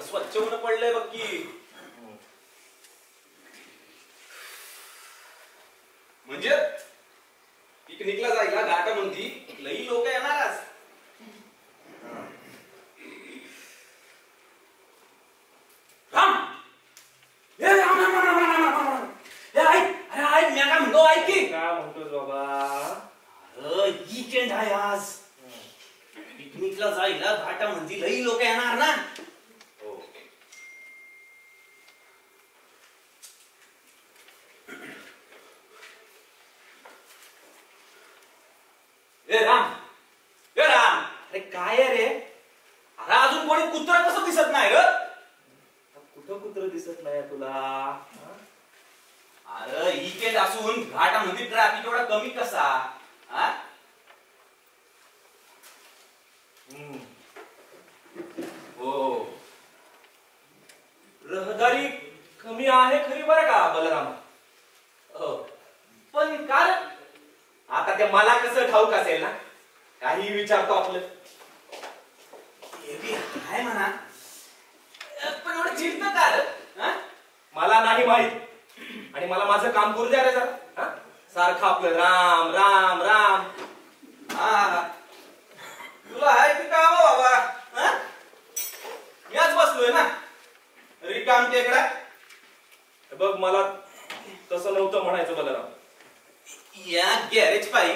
स्वच्छ होऊन पडलंय बघ की. म्हणजे पिकनिकला जायला घाटामध्ये लई लोक येणारच. राम हे राम राम राम राम राम हे ऐक. अरे ऐक मी काय म्हणतो. ऐक की. काय म्हणतोस बाबा? अरे वीकेंड आहे आज. पिकनिकला जायला घाटामध्ये लई लोक येणार ना. ए राम अरे काय रे? अरे अजून कोणी कुत्रा कसं दिसत नाही रे? कुठं कुत्र दिसत नाही तुला? अरे वीकेंड असून घाटामध्ये ट्रॅफिक एवढा कमी कसा? हो रहदारी कमी आहे खरी बरं का बलराम. हो पण काय आता ते मला कसं ठाऊक असेल ना. काही विचारतो आपलं. हे बी आहे म्हणा पण एवढं चिडतं का रे? मला नाही माहित आणि मला माझं काम करू द्या रे जरा. सारखं आपलं राम राम राम. तुला आहे की काम बाबा? मी आज बसलोय ना रिकाम टेकडा. बघ मला तसं नव्हतं म्हणायचं बलराम. या गॅरेज पायी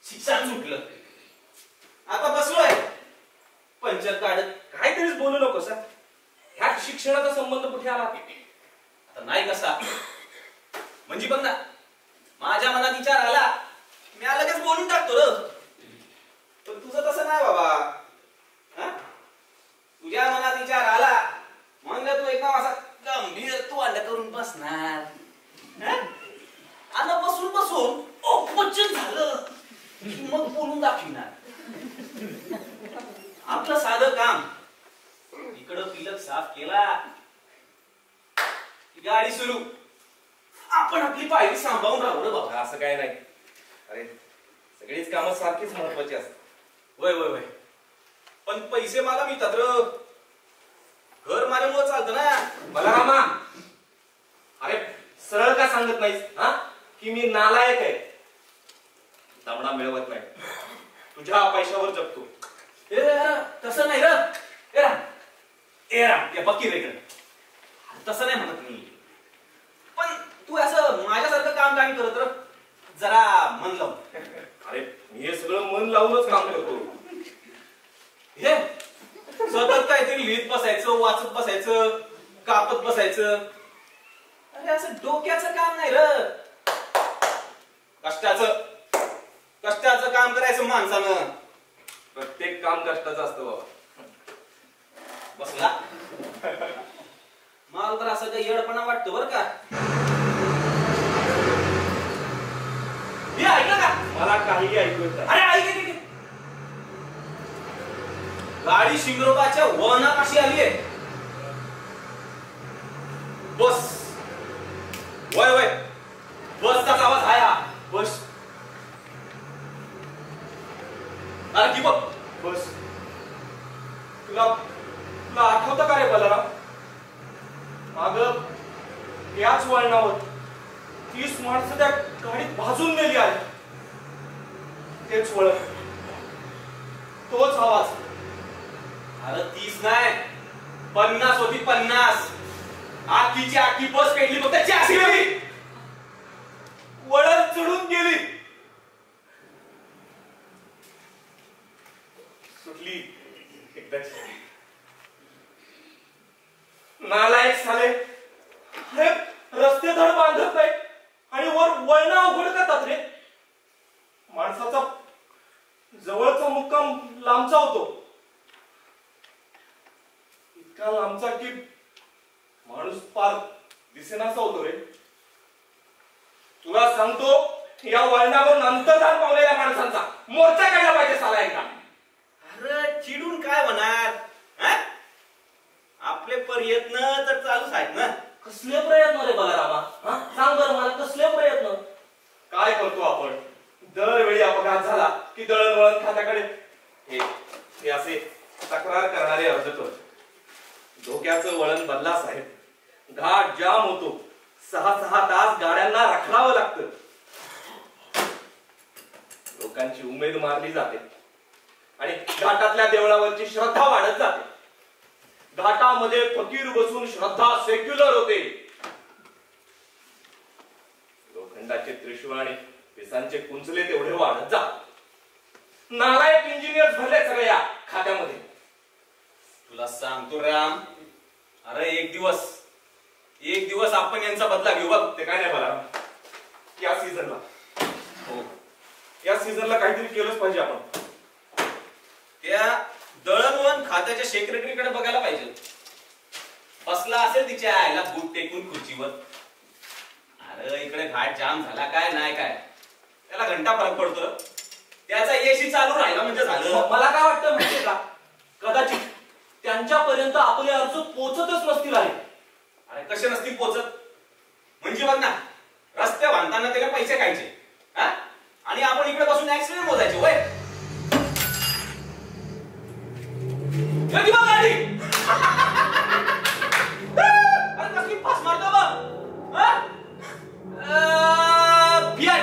शिक्षण सुटलं. आता बसलोय पंचर काढत. काहीतरीच बोलू नको सर. ह्या शिक्षणाचा संबंध कुठे आला? आता नाही कसा म्हणजे बघ ना माझ्या मनात विचार आला मी लगेच बोलून टाकतो र. पण तुझं तसं नाही बाबा. तुझ्या मनात विचार आला म्हणलं तू एकदम असा गंभीर तू अंड करून बसणार. आणि बसून बसून अपचन झालं की मग बोलून दाखविणार. आपलं साधं काम इकडं पिलक साफ केला गाडी सुरू. आपण आपली पायरी सांभाळून राहू बाबा. असं काय नाही. अरे सगळीच कामं सारखीच महत्वाची असतात. वय वय वय पण पैसे मला मिळतात र. घर माझ्यामुळे चालतं ना. बलरामा अरे सरळ का सांगत नाहीस की मी नालायक आहे. तांबडा मिळवत नाही. तुझ्या पैशावर जगतो. तसं नाही र. ते बक्की वेगळं तसं नाही म्हणत मी. पण तू असं माझ्यासारखं काम काही करत र जरा मन लावून. अरे मी हे सगळं मन लावूनच काम करतो. हे सतत काहीतरी लिहित बसायचं वाचत बसायचं कापत बसायचं. अरे असं डोक्याचं काम नाही र. कष्टाचं काम करायचं माणसानं. प्रत्येक काम कष्टाचं असतं बाबा. बसला मला तर असं काही येडपणा वाटतं बरं का. हे ऐकलं का? मला काही ऐकू येत नाही. अरे ऐक गाडी शिंगरोबाच्या वळणापाशी आली आहे. बस वय वय बसचाच आवाज आहे हा. बस अरे की बघ बस. तुला आठवतं का रे बलराम? माग याच वळणावर 30 माणसं त्या गाडीत भाजून नेली आहे. तेच वळण तोच आवाज. अरे 30 नाही 50 होती. 50 आखीची आखी बस पेटली फक्त 80 गेली. वळण चढून गेली. सुटली एकदाच. नालायक साले. अरे रस्ते धड बांधत नाही आणि वर वळणं अवघड करतात रे. माणसाचा जवळचा मुक्काम लांबचा होतो. इतका लांबचा की माणूस पार दिसेनासा होतो रे. तुला सांगतो या वळणावर अंतर्धान पावलेल्या माणसांचा मोर्चा काढला पाहिजे साला एकदा. अरे चिडून काय होणार? आपले प्रयत्न तर चालूच आहेत ना. कसले प्रयत्न रे बलरामा? सांग बरं मला कसले प्रयत्न? काय करतो आपण? दरवेळी अपघात झाला की दळणवळण खात्याकडे हे असे तक्रार करणारे अर्ज करतो. डोक्याचं वळण बदला साहेब. घाट जाम होतो. 6-6 तास गाड्यांना रखडावं लागतं. लोकांची उमेद मारली जाते आणि घाटातल्या देवळावरची श्रद्धा वाढत जाते. घाटामध्ये फकीर बसून श्रद्धा सेक्युलर होते. लोखंडाचे त्रिशूळ आणि पिसांचे कुंचले तेवढे वाढत जात. नालायक इंजिनियर भरले सगळे या खात्यामध्ये. तुला सांगतो राम, अरे एक दिवस आपण यांचा बदला घेऊ बघ. ते काय नाही मला या सीझनला काहीतरी केलंच पाहिजे आपण. त्या दळणवळण खात्याच्या सेक्रेटरीकडे बघायला पाहिजे. बसला असेल तिच्या आईला बूट टेकून खुर्चीवर. अरे इकडे घाट जाम झाला काय नाही काय त्याला घंटा फरक पडतो. त्याचा एसी चालू राहिला म्हणजे झालं. मला काय वाटतं माहितीये का, कदाचित त्यांच्यापर्यंत आपले अर्ज पोचतच नसतील आहे. अरे कसे नसतील पोचत म्हणजे बघ ना, रस्ते बांधताना त्याला पैसे खायचे आणि आपण इकडे बसून ऍक्सिडेंट मोजायचे. वय गाडी अरे कसली फास मारतो बघ. फियाट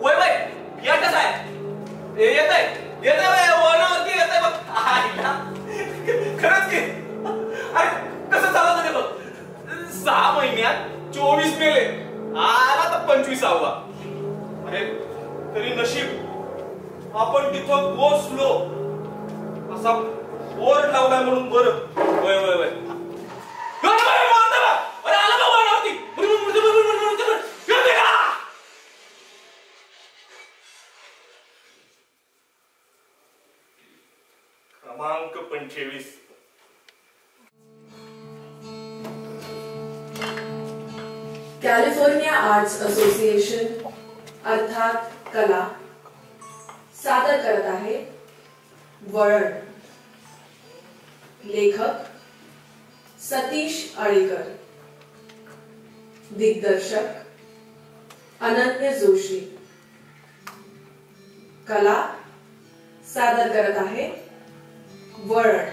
वय वय फियाट कसा आहे येत आहे वळणावरती येत आहे बघ. खरंच की अरे कसं चालत ते बघ. 6 महिन्यात 24 मेले, आला तर 25वा. अरे तरी नशीब आपण तिथं पोहोचलो असा बोर्ड लावलाय म्हणून बरं. वय वय वय क्रमांक 25. कॅलिफोर्निया आर्ट्स असोसिएशन अर्थात कला सादर करत आहे वळण. लेखक सतीश आळीकर, दिग्दर्शक अनन्य जोशी. कला सादर करत आहे वळण.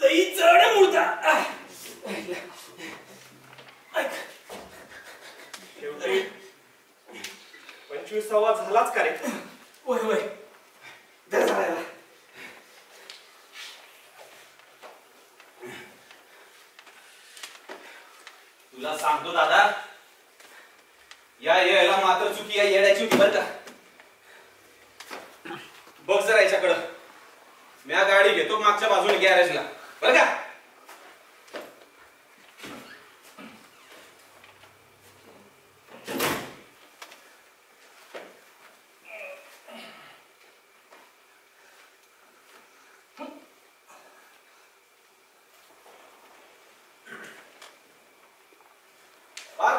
लई चढ मुर्दा. 25वा झालाच का रे. वय वय तुला सांगतो दादा, या यायला मात्र चुकी या येड्याची होती बरं का. बघ जरा याच्याकडं. मी गाडी घेतो मागच्या बाजूने गॅरेजला बरं का.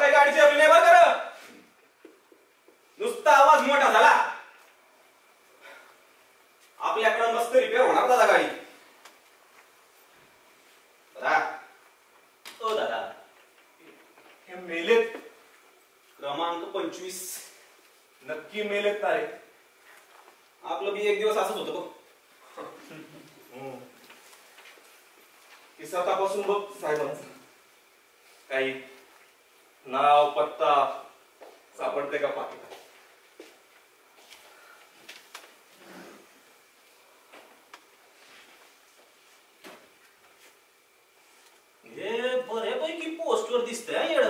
काय गाडीची आपली नाही बरं कर. नुसता आवाज मोठा झाला आपल्याकडे मस्त रिपेअर होणार दादा गाडी. ओ दादा हे मेलेत. क्रमांक 25 नक्की मेलेत ना रे. आपलं बी एक दिवस असंच होतं बघ. किस्सा तपासून बघ साहेबांचा. काही नाव पत्ता सापडते का पाकिटात. हे बऱ्यापैकी पोस्टवर दिसतंय येड.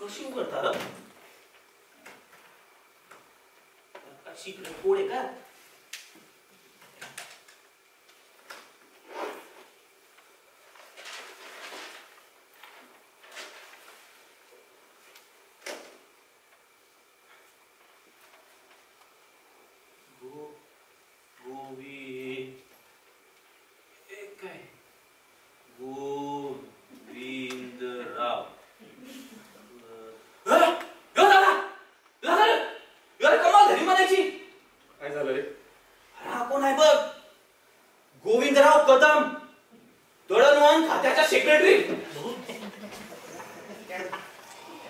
कशी उघडतात शिकले पोळे का. गोविंदराव. कमाल झाली म्हणायची. काय झालं रे. कदम दळणवळण खात्याच्या सेक्रेटरी.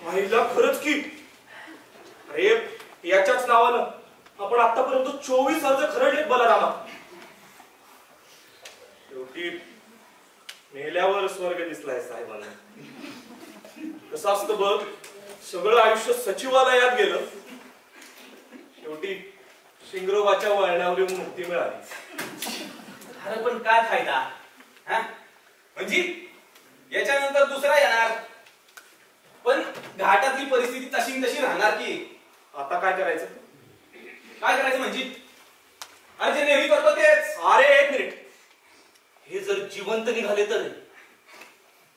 महिला खरंच की. अरे याच्याच नावानं आपण आतापर्यंत 24 अर्ज खरडलेत बलरामा. शेवटी मेल्यावर स्वर्ग दिसलाय साहेबांना. कसं असतं बघ, सगळं आयुष्य सचिवालयात गेलं, शेवटी शिंगरोबाच्या वळणावरून मुक्ती मिळाली. अरे पण काय फायदा? म्हणजे याच्यानंतर दुसरा येणार, पण घाटातली परिस्थिती तशी तशी राहणार की. आता काय करायचं? काय करायचं म्हणजे? अरे जे नेहमी करतो तेच. अरे एक मिनिट, हे जर जिवंत निघाले तर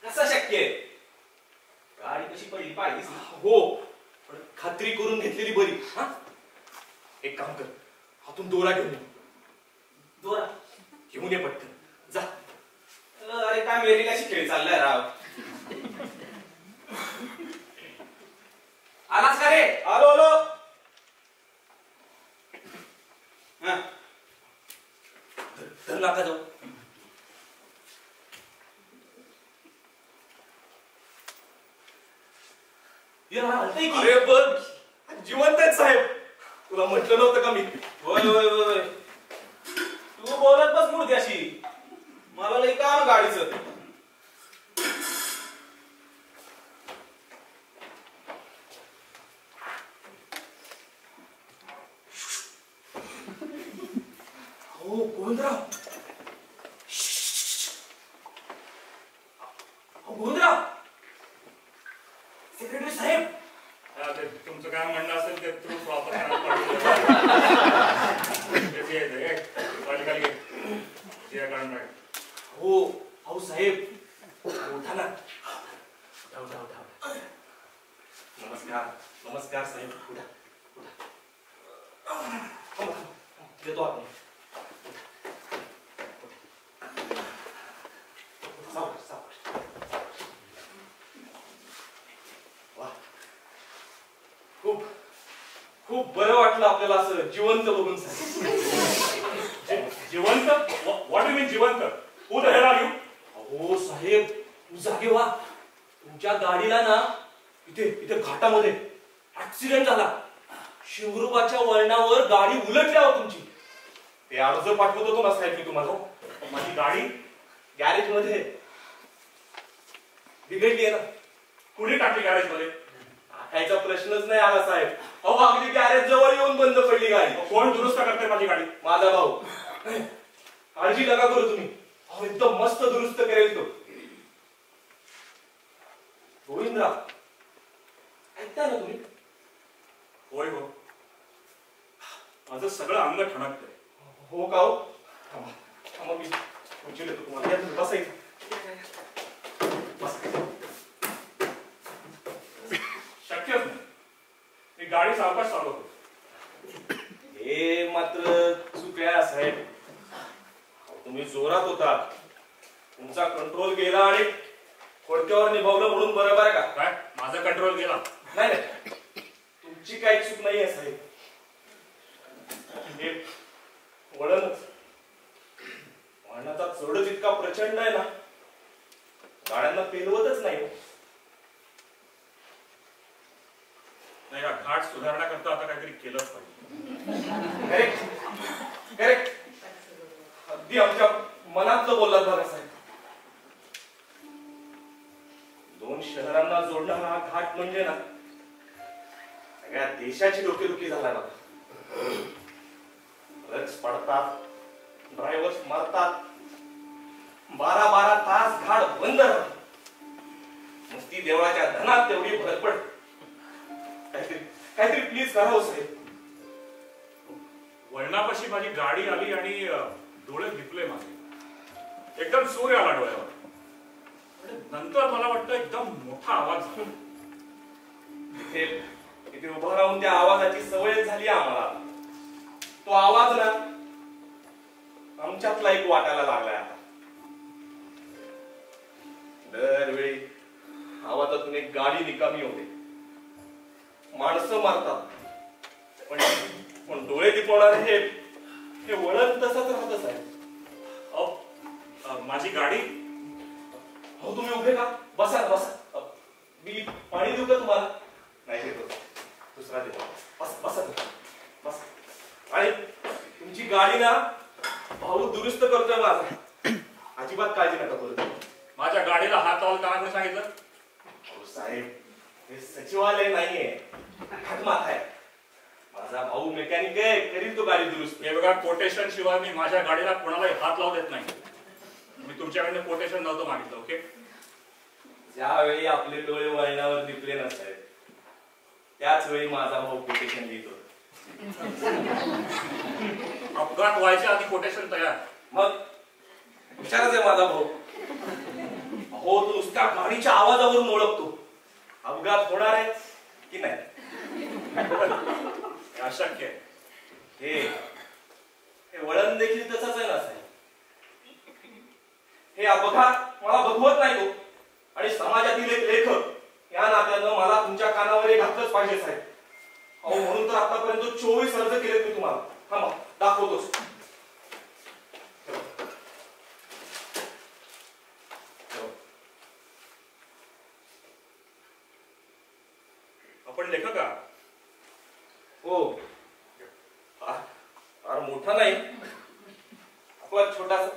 कसं शक्य आहे? गाडी कशी पडली पाहिजे. हो, पण खात्री करून घेतलेली बरी. एक काम कर, हातून दोरा घेऊन ये. दोरा घेऊन ये पटकन, जा. अरे काय मेलेल्याशी खेळ चाललाय राव. आलास का रे? आलो आलो. धर नाका जाऊ. अरे बघ, जिवंत आहेत साहेब. तुला म्हटलं नव्हतं का मी? होय होय होय, तू बोलत बस मुळद्याशी, मला लई काम गाडीचं. हो गोविंदराव. गोविंदराव, सेक्रेटरी साहेब. तुमचं काय म्हणणं असेल ते थ्रू प्रॉपर हो अहो साहेब, उठा ना. उठा उठा उठा. नमस्कार नमस्कार साहेब. उठा उठा. देतो आपण. खूप खूप बरं वाटलं आपल्याला असं जिवंत बघून साहेब. जिवंत? व्हॉट यू मीन जिवंत? Who the hell are you? अहो साहेब, तू जागे व्हा. तुमच्या गाडीला ना इथे इथे घाटामध्ये ऍक्सिडेंट झाला. शिवरूबाच्या वळणावर गाडी उलटल्यावर तुमची. ते अर्ज पाठवत होतो ना साहेब मी तुम्हाला. माझी गाडी गॅरेज मध्ये बिघडली आहे ना. कुणी टाकली गॅरेज मध्ये? टाकायचा प्रश्नच नाही आला साहेब. अहो अगदी गॅरेज जवळ येऊन बंद पडली गाडी. कोण दुरुस्त करते माझी गाडी? माझा भाऊ. काळजी नका करू तुम्ही. अहो एकदम मस्त दुरुस्त करेल तो. गोविंदराव, ऐकता ना तुम्ही? होय हो, माझं सगळं अंग ठणकतंय. हो का हो? थांबा थांबा, मी खुर्ची देतो तुम्हाला. या तुम्ही बसायचं. शक्यच नाही, मी गाडी सावकाश चालवतो. हे मात्र चुकल्या साहेब. तुम्ही जोरात होता, तुमचा कंट्रोल गेला आणि खोडक्यावर निभावलं म्हणून बरोबर का? काय माझा कंट्रोल गेला? नाही नाही, तुमची काही चूक नाहीये साहेब. हे वळणच, वळणाचा चढच इतका प्रचंड आहे ना, गाड्यांना पेलवतच नाही. नाही, हा घाट सुधारण्याकरता आता काहीतरी केलंच पाहिजे. करेक्ट करेक्ट, अगदी आमच्या मनातलं बोललात बघा साहेब. 2 शहरांना जोडणारा हा घाट म्हणजे ना सगळ्या देशाची डोकेदुखी झाला बघा. ट्रक्स पडतात, ड्रायव्हर्स मरतात, 12-12 तास घाट बंद राहतो. नुसती देवळाच्या धनात तेवढी भरपड. काहीतरी काहीतरी प्लीज करा हो साहेब. वळणापाशी माझी गाडी आली आणि डोळे दिपले माझे. एकदम सूर्य आला डोळ्यावर. नंतर मला वाटतं एकदम मोठा आवाज झाला. इथे उभं राहून त्या आवाजाची सवय झाली आम्हाला. तो आवाज ना आमच्यातला एक वाटायला लागलाय आता. दरवेळी आवाजातून एक गाडी निकामी होते, माणसं मारतात, पण डोळे दिपवणारे हे वळण तसंच राहतच आहे. माझी गाडी. हो तुम्ही उभे का? बसा बसा. मी पाणी देऊ का तुम्हाला? नाही देतो, दुसरा देतो. बस बसा बस. आणि तुमची गाडी ना भाऊ दुरुस्त करतोय माझा, अजिबात काळजी नका करू. माझ्या गाडीला हात लावून का सांगितलं? हो साहेब, हे सचिवालय नाहीये, हातमाथ आहे. माझा भाऊ मेकॅनिक आहे, करील तो गाडी दुरुस्त. हे बघा, कोटेशन शिवाय मी माझ्या गाडीला कोणालाही हात लावू देत नाही. मी तुमच्याकडे कोटेशन नव्हतं मागितलं. ओके. ज्यावेळी आपले डोळे वळणावर दिपले नसायत त्याच वेळी माझा भाऊ कोटेशन लिहितो. अपघात व्हायच्या आधी कोटेशन तयार. मग विचारच आहे माझा भाऊ. हो, तो नुसत्या गाडीच्या आवाजावरून ओळखतो अपघात होणार आहे की नाही. अशक्य आहे. हे वळण देखील तसंच आहे ना साहेब. हे अपघात मला बघवत नाही तो, आणि समाजातील एक लेखक या नात्यानं मला तुमच्या कानावर एक घातलंच पाहिजे साहेब. अहो, म्हणून तर आतापर्यंत 24 अर्ज केलेत मी तुम्हाला. थांबा, दाखवतोच. आपण लेखक का? हो, फार मोठा नाही, आपला छोटासा.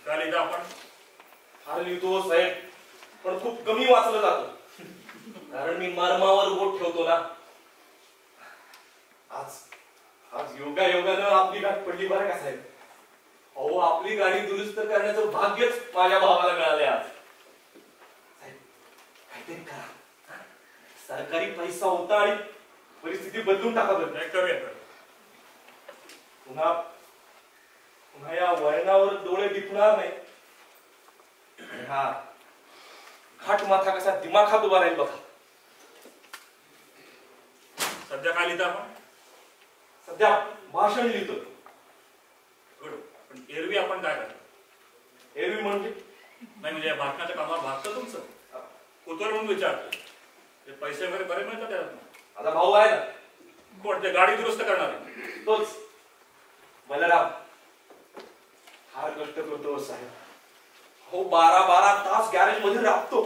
का लिहिता आपण? फार लिहितो साहेब, पण खूप कमी वाचलं जातं, कारण मी मर्मावर बोट ठेवतो ना. आज योगायोगानं आपली गाठ पडली बरं का साहेब. अहो, आपली गाडी दुरुस्त करण्याचं भाग्यच माझ्या भावाला मिळाले आज. साहेब, काहीतरी करा. सरकारी पैसा होता आणि परिस्थिती बदलून टाका बरं. करूया. पुन्हा या वळणावर डोळे दिपणार नाही. हा घाट माथा कसा दिमाखात उभा राहील बघा. सध्या काय लिहिता आपण? सध्या भाषण लिहितो. गुड. पण एरवी आपण काय करतो? एरवी म्हणजे नाही, म्हणजे भाषणाच्या कामावर भागतं तुमचं. कुतूहल म्हणून विचारतो. ते पैसे वगैरे बरे मिळतात त्यात. माझा भाऊ आहे ना, कोण ते गाडी दुरुस्त करणार? तोच बलराम. फार कष्ट करतो साहेब. हो, 12-12 तास गॅरेज मध्ये राबतो,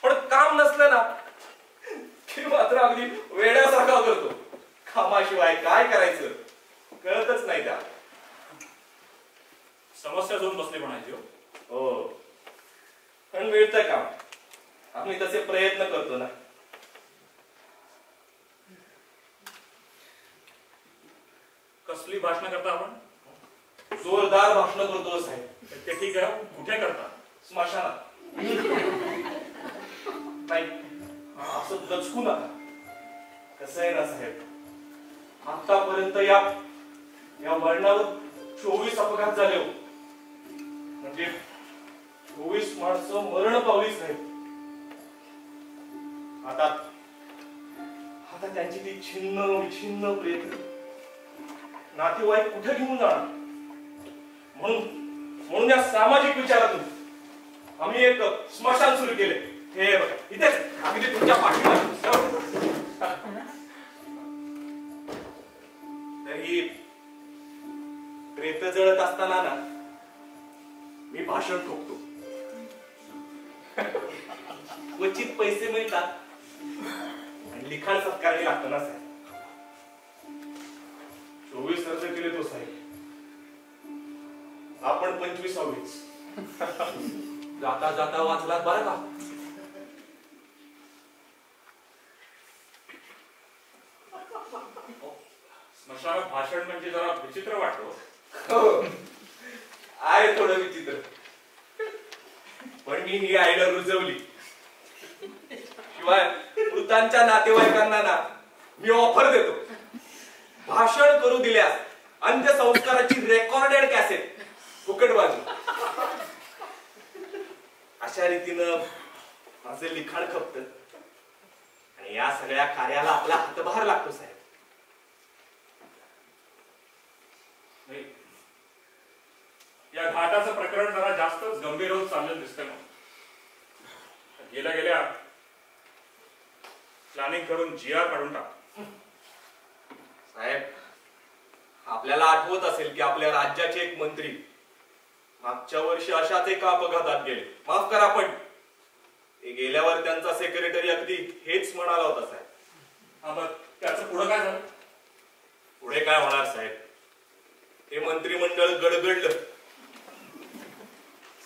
पण काम नसलं ना की मात्र अगदी वेड्यासारखा करतो. कामाशिवाय काय करायचं कळतच नाही त्या. समस्या जाऊन बसली म्हणायची. हो, पण मिळतं काम. आम्ही तसे प्रयत्न करतो ना. कसली भाषण करता आपण? जोरदार भाषण करतो साहेब. ते ठीक आहे. कुठे करता? स्मशानात. नाही, असं दचकू नका. कसं आहे ना साहेब, आतापर्यंत या वळणावर 24 अपघात झाले हो. म्हणजे 24 माणसं मरण पावलीच नाही. आता त्यांची ती छिन्न विछिन्न प्रेत नातेवाईक कुठे घेऊन जाणार. म्हणून या सामाजिक विचारातून आम्ही एक स्मशान सुरू केले. हे बघा, इथेच अगदी तुमच्या पाठीमागे. तरी प्रेत जळत असताना ना मी भाषण ठोकतो. क्वचित पैसे मिळतात आणि लिखाण सत्कारही लागतं ना साहेब. 24 अर्ज केले तो साहेब, आपण 25वीच. जाता जाता वाचलात बरं का. स्मशानात भाषण म्हणजे जरा विचित्र वाटतो. हो, आहे थोडं विचित्र, पण मी ही आयडिया रुजवली. शिवाय मृतांच्या नातेवाईकांना ना मी ऑफर देतो. भाषण करू दिल्यास अंत्यसंस्काराची रेकॉर्डेड कॅसेट फुकट बाजू. अशा रीतीनं माझं लिखाण खपतं आणि या सगळ्या कार्याला आपला हातभार लागतो साहेब. या घाटाचं प्रकरण जरा जास्तच गंभीर होत चाललं दिसतंय. गेल्या प्लॅनिंग करून GR काढून टाक. साहेब, आपल्याला आठवत असेल की आपल्या राज्याचे एक मंत्री मागच्या वर्षी अशाच एका अपघातात गेले. माफ करा पण ते गेल्यावर त्यांचा सेक्रेटरी अगदी हेच म्हणाला होता साहेब. हा मग त्याचं पुढं काय झालं? पुढे काय होणार साहेब? हे मंत्रिमंडळ गडगडलं,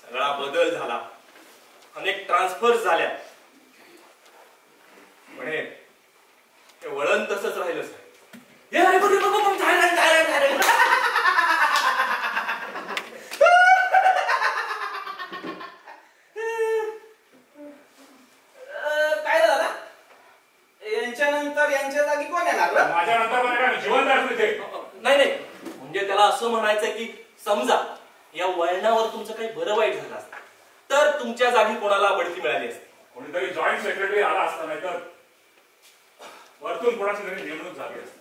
सगळा बदल झाला, अनेक ट्रान्सफर झाल्या, पण हे वळण तसंच राहिलं साहेब. काय झालं? यांच्यानंतर यांच्या जागी कोण येणार रे? माझ्या नंतर मला काय जिवंत असू इथे. नाही नाही, म्हणजे त्याला असं म्हणायचंय की समजा या वळणावर तुमचं काही बरं वाईट झालं असतं तर तुमच्या जागी कोणाला बढती मिळाली असती. कोणीतरी जॉईंट सेक्रेटरी आला असता, नाही तर वरतून कोणाची तरी नेमणूक झाली असती.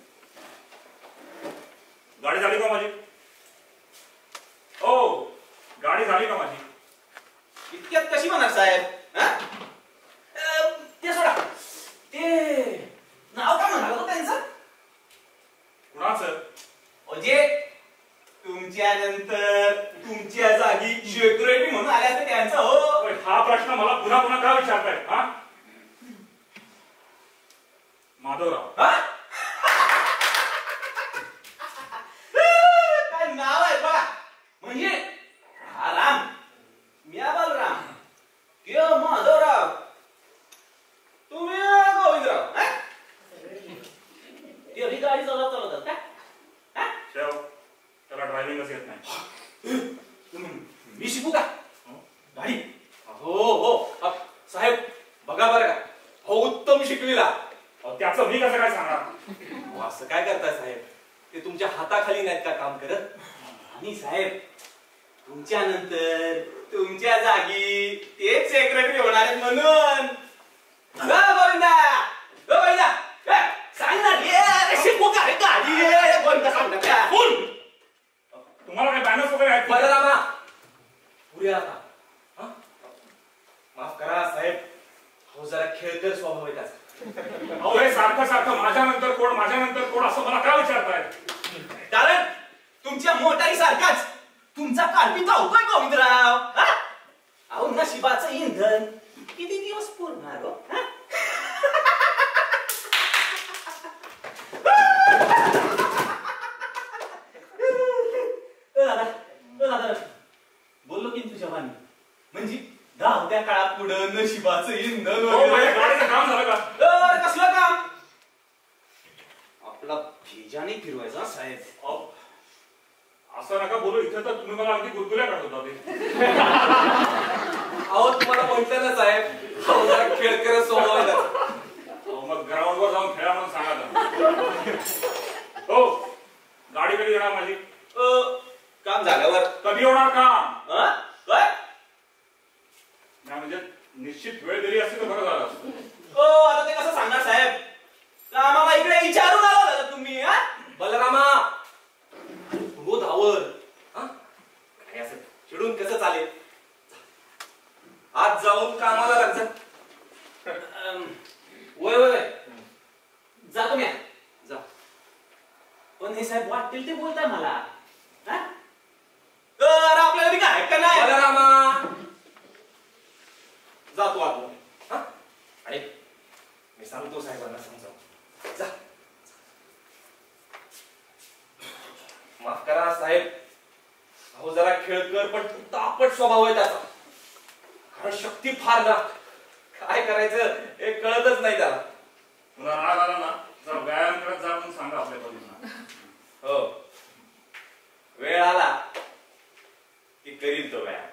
गाडी झाली का माझी? हो, गाडी झाली का माझी? इतक्यात कशी म्हणणार साहेब? ते सोडा, ते नाव काय म्हणाल होतं त्यांचं? कुणाचं? जे तुमच्या नंतर तुमच्या जागी सेक्रेटरी म्हणून आले असते त्यांचं. हो, पण हा प्रश्न मला पुन्हा पुन्हा का विचारताय? हा, माधवराव. काय नाव आहे बघा. म्हणजे हा राम, म्या बलराम, ते माधवराव, तुम्ही गोविंदराव. ते गाडी चालवतात का? शेव, त्याला ड्रायव्हिंगच येत नाही. मी शिकू का गाडी? हो हो साहेब, बघा बरं का, हो उत्तम शिकविला. त्याचं मी कसं काय सांगणार? असं काय करताय साहेब? ते तुमच्या हाताखाली नाहीत का काम करत? आणि साहेब, तुमच्या नंतर तुमच्या जागी तेच सेक्रेटरी होणार आहेत म्हणून. गोविंदा, गोविंदा, सांग ना रे, शिकू का गाडी? गोविंदा सांग ना. तुम्हाला काय बॅनर्स वगैरे आहेत? बलरामा, पुढे आता. माफ करा साहेब, हो जरा खेळकर स्वभाव आहे त्याचा. अहो, हे सारखं सारखं माझ्या नंतर कोण असं मला का विचारताय? कारण तुमच्या मोटारी सारखाच तुमचा काळपी धावतोय गोविंदराव. अहो, नशिबाचं इंधन किती दिवस पुरणार हो? दादा, बोललो की तुझ्या वाणी, म्हणजे धावत्या काळात पुढं नशिबाचं इंधन हो, माझ्या गाडीचं काम झालं का? कसलं काम? आपला भेजाने फिरवायचा साहेब. अहो, असं नका बोलू. इथे तर तुम्ही मला अगदी गुदगुल्या काढत होता. अहो तुम्हाला म्हटलं ना साहेब, हो जरा खेळकर स्वभाव आहे त्याचा. अहो, मग ग्राउंडवर जाऊन खेळा म्हणून सांगा त्यांना. हो, गाडी कधी येणार माझी? काम झाल्यावर. कधी होणार काम? काय? नाही म्हणजे निश्चित वेळ दिली असती तर बरं झालं असतं. आता ते कसं सांगणार साहेब? आम्हाला इकडे विचारून आला तुम्ही. बलरामा, हो धावर. काय असं चिडून कसं चालेल? आज जाऊन कामाला लाग जा. वय वय वय, जा तुम्ही जा. पण हे साहेब वाटतील ते बोलताय मला. आपल्याला बी काय का नाही? बलरामा, जातो आत. आणि मी सांगतो साहेबांना समजावून. जा. माफ करा साहेब, अहो जरा खेळकर पण तापट स्वभाव आहे त्याचा. कारण शक्ती फार ना, काय करायचं हे कळतच नाही त्याला. तुला राग आला ना, जरा व्यायाम करत जा म्हणून सांगा आपल्या मुलींना. हो, वेळ आला की करील तो व्यायाम.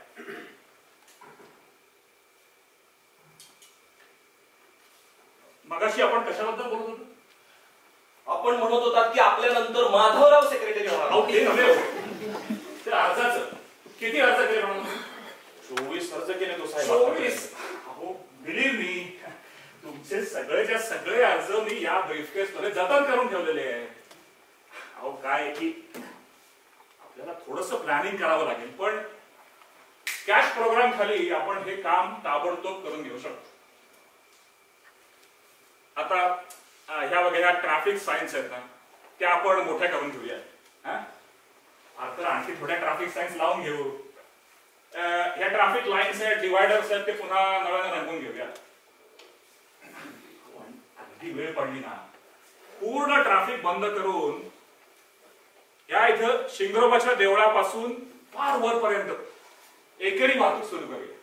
मगाशी आपण कशाबद्दल बोलत होतो? आपण म्हणत होतात की आपल्या नंतर माधवराव सेक्रेटरी होणार. अहो, ते नव्हे. ते अर्जाचं किती अर्ज केले म्हणून? 24 अर्ज केले तो साहेब. 24. अहो, बिलीव्ह मी, तुमचे सगळेच्या सगळे अर्ज मी या ब्रीफकेस मध्ये जतन करून ठेवलेले आहेत. अहो काय की आपल्याला थोडंसं प्लॅनिंग करावं लागेल, पण कॅश प्रोग्राम खाली आपण हे काम ताबडतोब करून घेऊ शकतो. आता ह्या वगैरे ट्रॅफिक सायन्स आहेत ना, त्या आपण मोठ्या करून घेऊया. तर आणखी थोड्या ट्रॅफिक सायन्स लावून घेऊ. ह्या ट्रॅफिक लाईन्स आहेत, डिवायडर्स आहेत, ते पुन्हा नव्याने रंगवून घेऊया. अगदी वेळ पडली ना, पूर्ण ट्रॅफिक बंद करून या इथं शिंगरोबाच्या देवळापासून फार वरपर्यंत एकेरी वाहतूक सुरू करूया.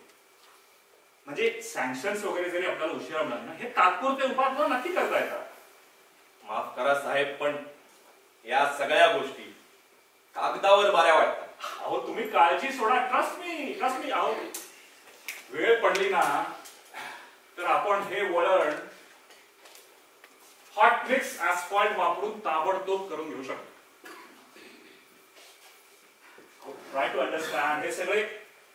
म्हणजे सँक्शन्स वगैरे जरी आपल्याला उशिरा मिळाले ना, हे तात्पुरते उपाय आपल्याला नक्की करता येतात. माफ करा साहेब, पण या सगळ्या गोष्टी कागदावर बऱ्या वाटतात. अहो तुम्ही काळजी सोडा, ट्रस्ट मी. अहो वेळ पडली ना तर आपण हे वळण हॉट मिक्स ऍस्फॉल्ट वापरून ताबडतोब करून घेऊ शकतो. ट्राय टू अंडरस्टँड, हे सगळे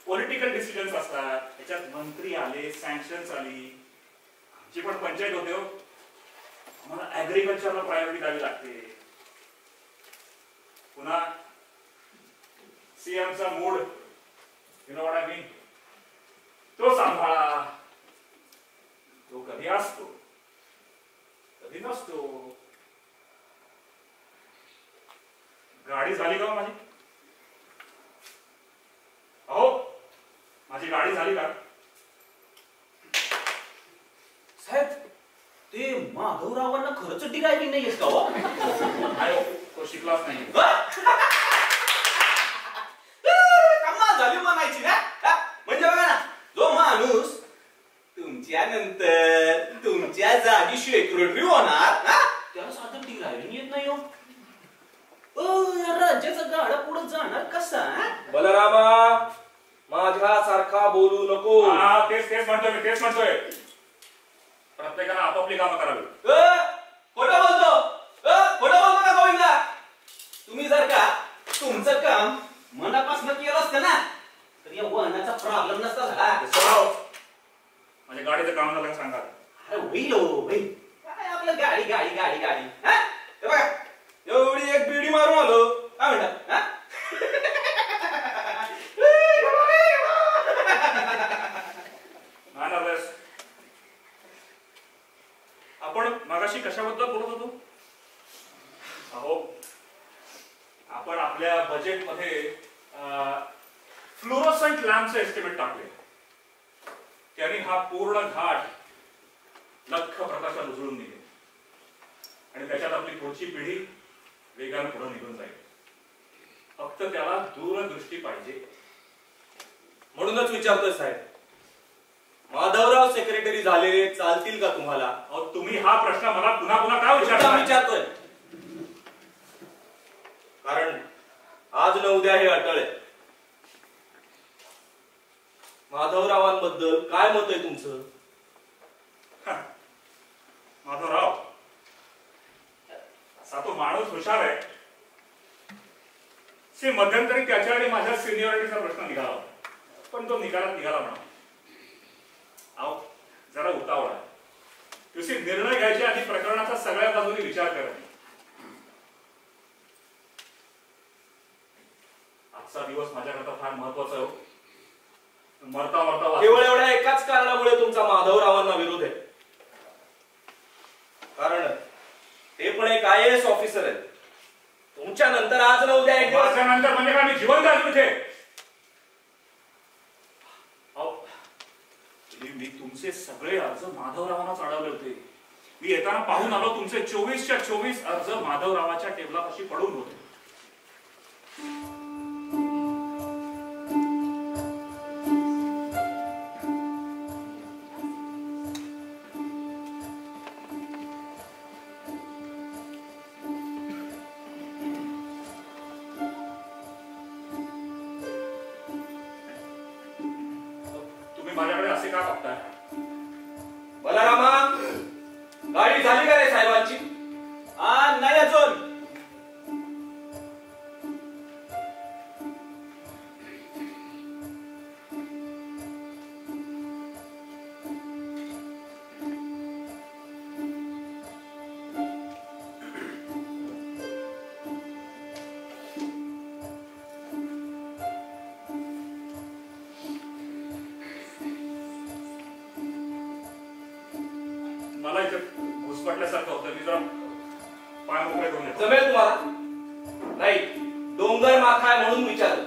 पॉलिटिकल डिसिजन्स असतात. त्याच्यात मंत्री आले, सँक्शन्स आली, आमची पण पंचायत होते हो. आम्हाला ऍग्रिकल्चरला प्रायोरिटी द्यावी लागते. पुन्हा सीएमचा mood, you know what I mean, तो सांभाळा. तो कधी असतो, कधी नसतो. गाडी झाली का माझी? अहो माझी गाडी झाली का? साहेब, ते माधवरावांना खरंच ड्रायव्हिंग नाही येत का हो? तो शिकलाच नाही. कमाल झाली म्हणायची ना. म्हणजे बघा ना, जो माणूस तुमच्या नंतर तुमच्या जागी सेक्रेटरी होणार ना, त्याला साधं ड्रायव्हिंग येत नाही हो. या राज्याचा गाडा पुढे जाणार कसा? बलरामा, माझ्यासारखा बोलू नको. तेच म्हणतोय. प्रत्येकाला आपापली कामं करावी. खोटं बोलतो ना गोविंदा. तुम्ही जर का तुमचं काम मनापासून केलं असतं ना, तर या वाहनाचा प्रॉब्लेम नसता झाला. म्हणजे गाडीचं काम झालं का सांगा. अरे होईल काय आपलं गाडी. हे बघा, एवढी एक बिडी मारून आलो, काय म्हणतात? आपण मगाशी कशाबद्दल बोलत होतो? अहो आपण आपल्या बजेटमध्ये फ्लोरोसेंट लॅम्पचं एस्टिमेट टाकले. त्यांनी हा पूर्ण घाट लख प्रकाशात उजळून दिले आणि त्याच्यात आपली पुढची पिढी वेगाने पुढे निघून जाईल. फक्त त्याला दूरदृष्टी पाहिजे. म्हणूनच विचारतोय साहेब, माधवराव सेक्रेटरी झालेले चालतील का तुम्हाला? अहो तुम्ही हा प्रश्न मला पुन्हा का विचारतोय? कारण आज न उद्या हे अटळ आहे. माधवरावांबद्दल काय मत आहे तुमचं? माधवराव असा तो माणूस हुशार आहे. मध्यंतरी त्याच्या आणि माझ्या सिनियरिटीचा प्रश्न निघाला, पण तो निघाला म्हणा. अहो जरा उतावळा आहे. निर्णय घ्यायच्या आधी प्रकरणाचा सगळ्या बाजूने विचार करणे. आजचा दिवस माझ्याकरता फार महत्वाचा आहे. मरता केवळ एवढ्या एकाच कारणामुळे तुमचा माधवरावांना विरोध आहे. कारण ते पण एक IAS ऑफिसर आहेत. तुमच्या नंतर आज न उद्या एक दिवस नंतर म्हणजे काय मी जिवंत आहे इथे? मी तुमचे सगळे अर्ज माधवरावांनाच अडवले होते. मी येताना पाहून आलो तुमचे 24च्या 24 अर्ज माधवरावाच्या टेबलापाशी पडून होते. माझ्याकडे असे का बघताय? बलरामा, गाडी झाली का रे साहेबांची? नाही अजून. मला इथे घुसपटल्यासारखं होतं. मी जरा पाय मोकळे करून येतो. जमेल तुम्हाला? नाही, डोंगर माथा आहे म्हणून विचारलं.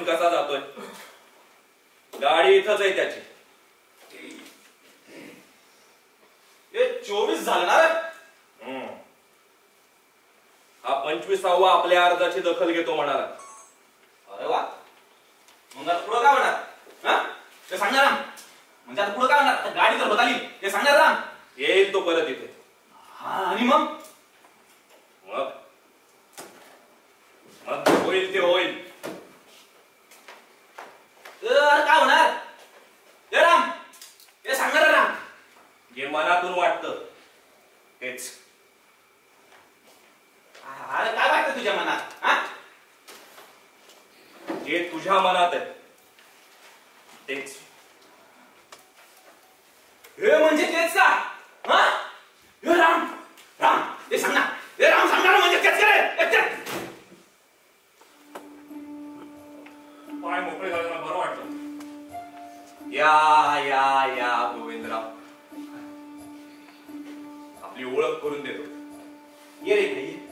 घेऊन कसा जातोय? गाडी इथंच आहे त्याची. 24 झालं ना रे? हा 25वा आपल्या अर्जाची दखल घेतो म्हणाला. अरे वा, मग आता पुढं काय होणार? हा, ते सांगणार राम. म्हणजे आता पुढं काय होणार? आता गाडी तर बदलली, ते सांगणार राम. येईल तो परत इथे. हा, आणि मग मग मग होईल ते होईल. तर काय होणार? हे राम, हे सांगणार राम. जे मनातून वाटतं तेच. अरे काय वाटतं तुझ्या मनात? हा, जे तुझ्या मनात आहे तेच. हे म्हणजे तेच का? हा, हे राम राम हे सांगणार. हे राम सांगणार म्हणजे तेच का रे? पाय मोकळे झाल्याला बरं वाटलं. या या या गोविंदराव, आपली ओळख करून देतो. ये रे इकडे ये.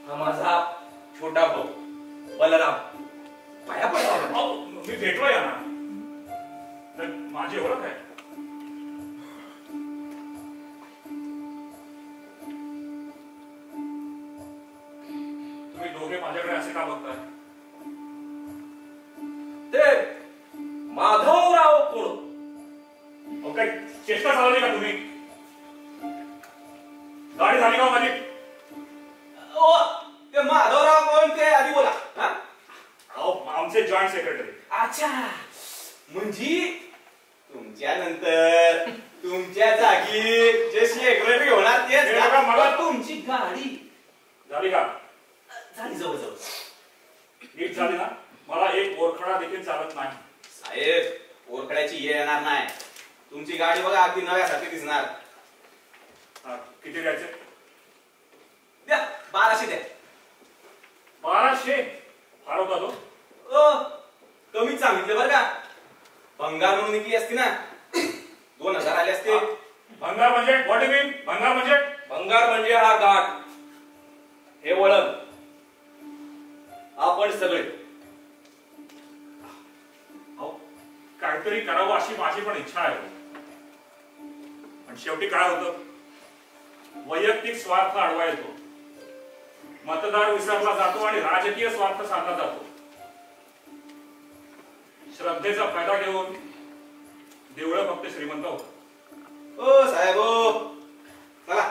हा माझा छोटा भाऊ बलराम. पाया पडतो. मी भेटलोय ना, तर माझी ओळख आहे. तुम्ही दोघे माझ्याकडे असे का बघताय? ते माधवराव कोण? अहो, काही चेष्टा चालवली का तुम्ही? गाडी झाली का माझी? ओ, ते माधवराव कोण ते आधी बोला. हा, अहो, आमचे जॉईंट सेक्रेटरी. अच्छा, म्हणजे तुमच्या नंतर तुमच्या जागी जे सेक्रेटरी होणार तेच हे बघा, मला तुमची गाडी झाली का? झाली जवळजवळ. नीट झाली ना? मला एक ओरखडा देखील चालत नाही. साहेब, ओरखड्याची ये येणार नाही. तुमची गाडी बघा अगदी नव्यासारखी दिसणार. हा, किती द्यायचे? द्या 1200 द्या. 1200? फार होता तो. कमीच सांगितले बरं का. भंगार म्हणून निघली असती ना 2000 आले असते. भंगार म्हणजे व्हॉट यू मीन? भंगार म्हणजे? भंगार म्हणजे हा गाठ, हे वळण, आपण सगळे. अहो, काहीतरी करावं अशी माझी पण इच्छा आहे. पण शेवटी काय होतं, वैयक्तिक स्वार्थ आडवा येतो, मतदार विसरला जातो आणि राजकीय स्वार्थ साधला जातो. श्रद्धेचा फायदा घेऊन देवळं फक्त श्रीमंत होत. ओ साहेब ओ, चला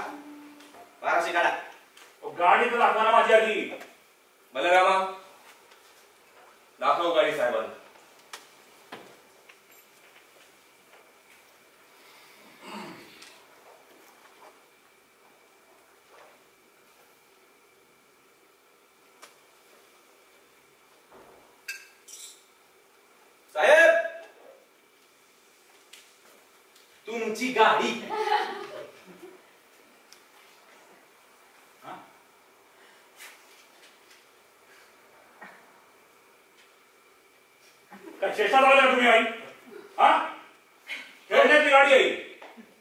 1200 काढा. गाडी तर लागणार माझी आधी. बलरामा, दाखव गाडी साहेबांना. साहेब, तुमची गाडी. काय चेष्टा लावल्या तुम्ही आई? हा, खेळण्याची गाडी आहे.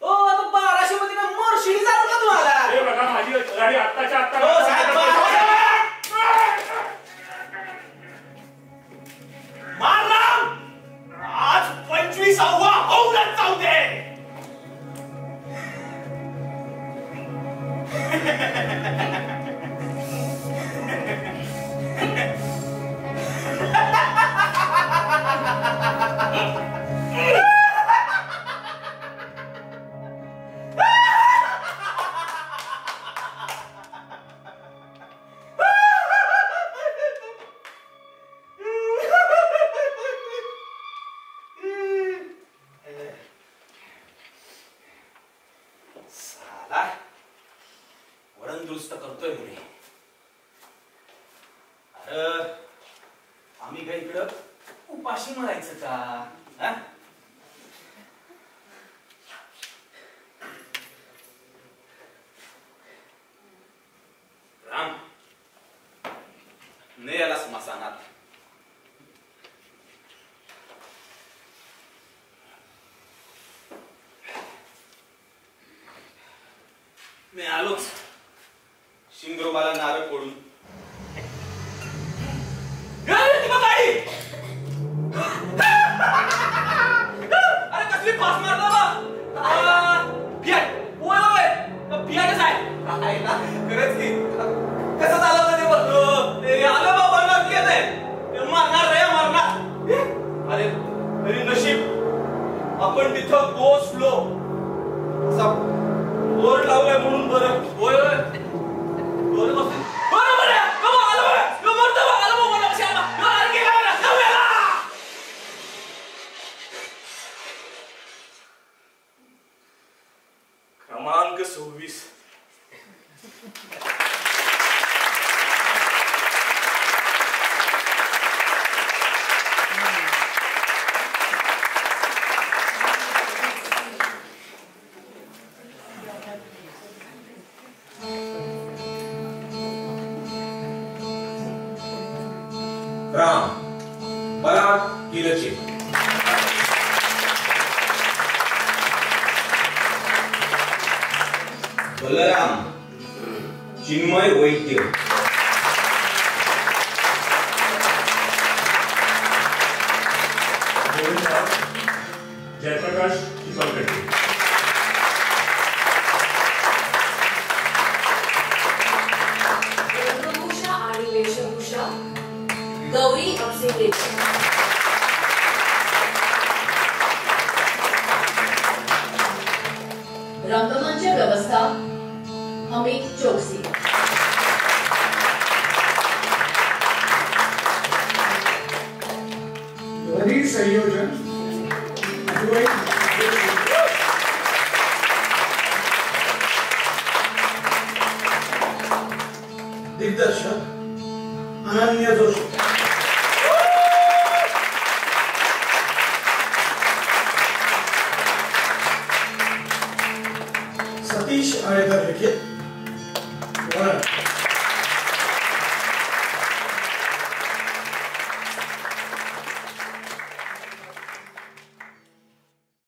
ओ, आता 1200 मध्ये ना मर्सिडीज आणू का तुम्हाला? हे बघा, माझी गाडी आत्ताच्या ओ साहेब, मार राम. आज 25वा होऊनच जाऊ दे. साला वळण दुरुस्त करतोय मुली. अरे आम्ही काय इकडं उपाशी मरायचं का? हा? राम, ने याला स्मशानात. मी आलोच शिंगरोबाला नारळ फोडून. राम पराग किलचे, बलराम चिन्मय वैद्य, जयप्रकाश चिपळकटे, रंगभूषा आणि वेशभूषा गौरी अक्षेलेकर, रंगमंच व्यवस्था अमित चोक्सी, ध्वनि संयोजन अद्वैत दिग्दर्शक अनन्या जोशी, सतीश आळेकर लिखित वर्ण